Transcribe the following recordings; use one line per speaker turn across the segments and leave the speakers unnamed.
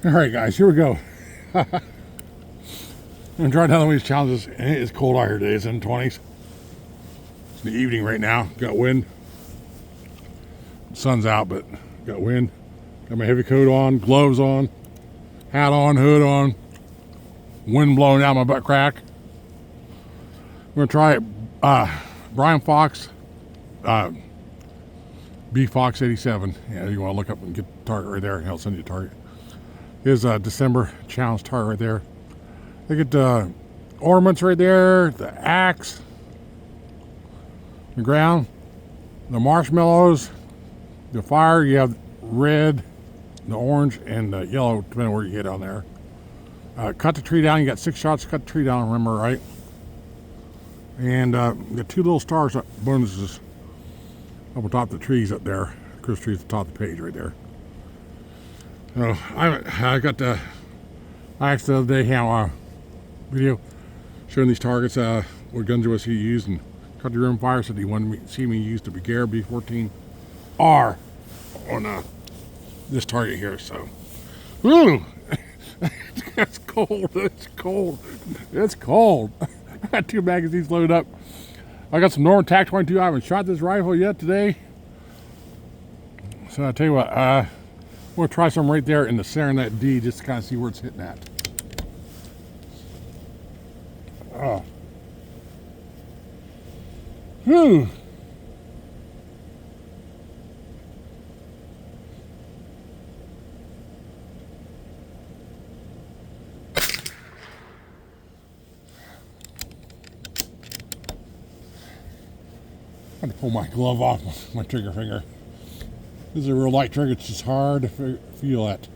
Alright guys, here we go. I'm going to try another one of these challenges. It is cold out here today. It's in the 20s. It's in the evening right now. Got wind. The sun's out, but got wind. Got my heavy coat on, gloves on, hat on, hood on. Wind blowing out my butt crack. We're going to try Brian Fox, B14R. Yeah, you want to look up and get the target right there. I'll send you a target. His December challenge target right there. Look at the ornaments right there, the axe, the ground, the marshmallows, the fire. You have red, the orange, and the yellow, depending on where you get on there. Cut the tree down. You got 6 shots to cut the tree down, remember, right? And you got 2 little stars bonuses up on top of the trees up there. Christmas trees at the top of the page right there. So I got the asked the other day how video showing these targets what guns was he used, and Cut the Room Fire said he wanted to see me use the Bergara B14R on this target here. So, woo, it's cold. It's cold. It's cold. I got 2 magazines loaded up. I got some Norma Tac22. I haven't shot this rifle yet today. So I tell you what, I'm gonna try some right there in the center of that D just to kind of see where it's hitting at. Oh. Whew. I had to pull my glove off my trigger finger. This is a real light trigger. It's just hard to feel it.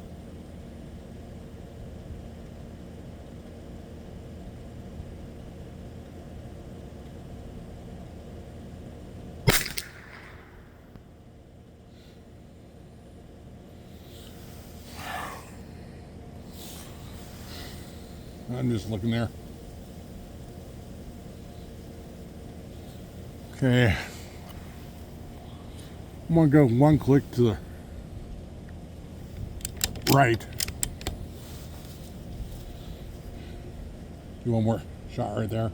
I'm just looking there. Okay. I'm going to go 1 click to the right. Do 1 more shot right there.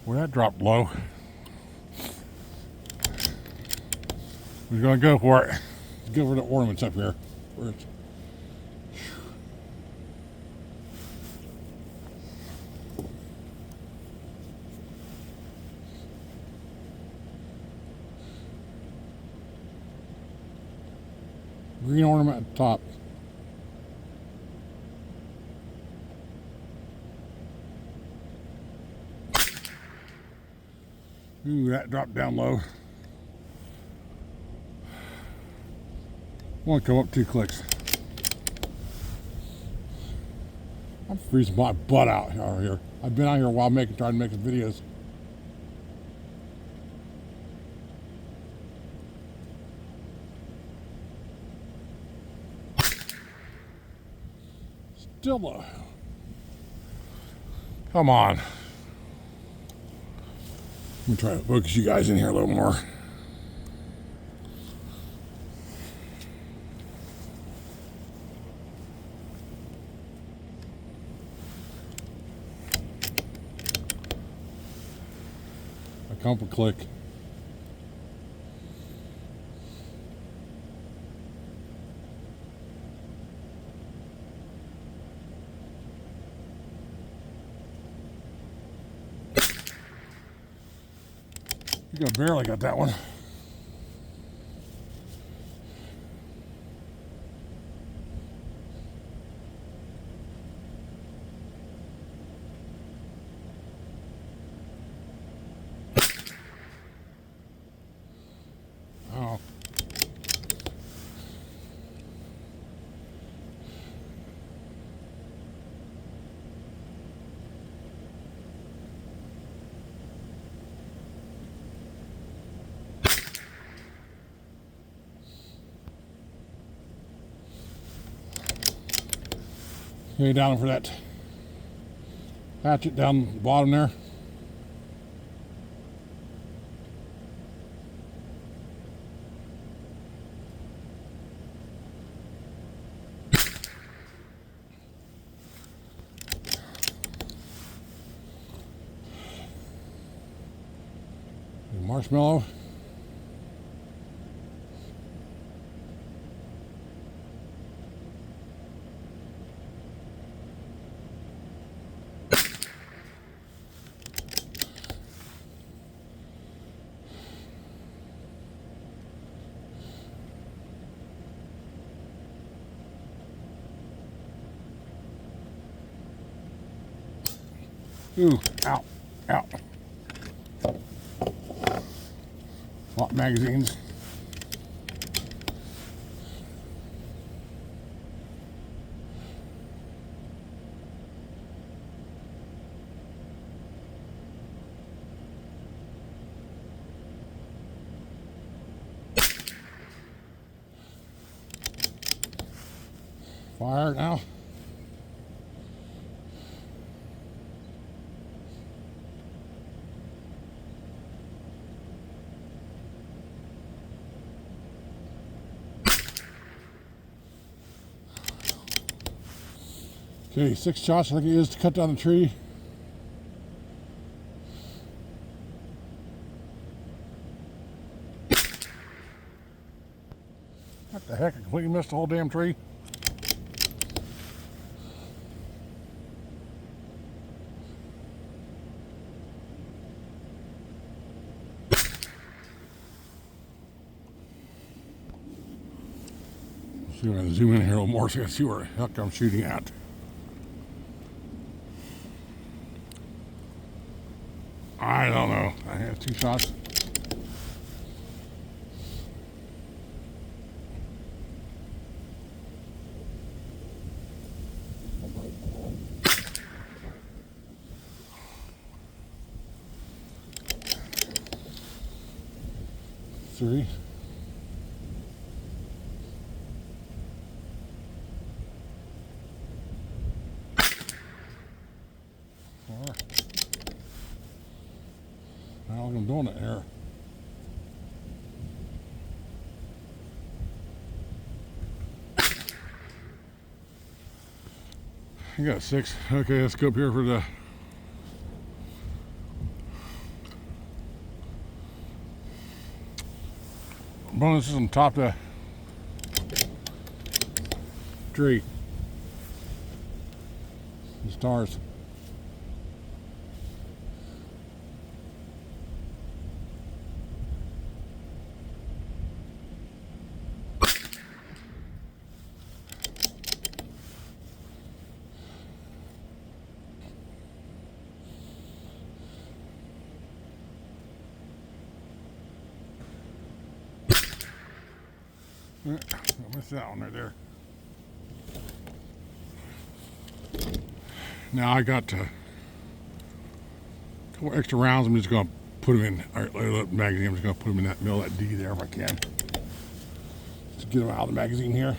Well, that dropped low. We're going to go for it. Let's go for the ornaments up here first. Green ornament at the top. Ooh, that dropped down low. I want to come up 2 clicks. I'm freezing my butt out here. I've been out here a while trying to make some videos. Still low. Come on. Let me try to focus you guys in here a little more. A couple click. I think I barely got that one. Oh. Lay down for that hatchet down the bottom there. Marshmallow. Ooh, ow, ow. Lot magazines. Fire now. Okay, 6 shots I think it is to cut down the tree. What the heck, I completely missed the whole damn tree. See if I can zoom in here a little more so I can see where the heck I'm shooting at. I don't know. I have 2 shots. Three. Four. Now I'm doing it here. You got 6. Okay, let's go up here for the bonuses on top of the tree. The stars. I missed that one right there. Now I got a couple extra rounds. I'm just going to put them in. All right, load the magazine. I'm just going to put them in that middle of that D there if I can. Just get them out of the magazine here.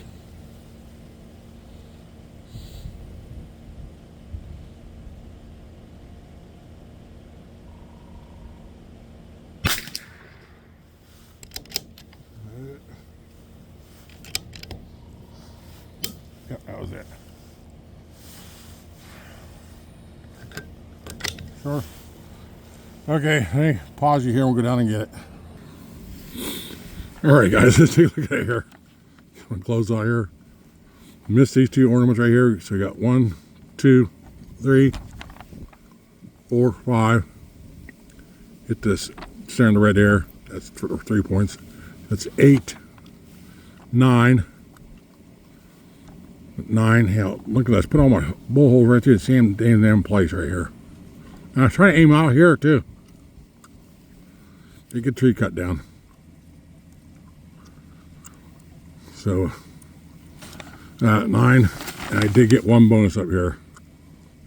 Yep, that was it. Sure. Okay, hey, pause you here and we'll go down and get it. Alright guys, let's take a look at it here. I'm gonna close out here. Missed these 2 ornaments right here. So we got 1, 2, 3, 4, 5. Hit this center right there. That's 3 points. That's 8, 9. 9. Hell, look at this. Put all my bull holes right through the same damn place right here. And I was trying to aim out here too. Get a good tree cut down. So 9, and I did get 1 bonus up here.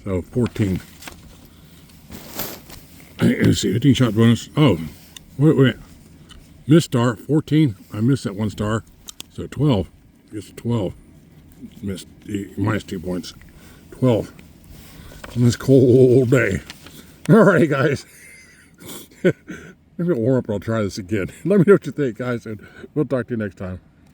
So 14. Let's see, 15 shot bonus. Oh, wait. Missed star, 14. I missed that 1 star. So 12. I guess 12. Missed minus 2 points. 12. on this cold day. Alright, guys. Maybe it'll warm up and I'll try this again. Let me know what you think, guys, and we'll talk to you next time.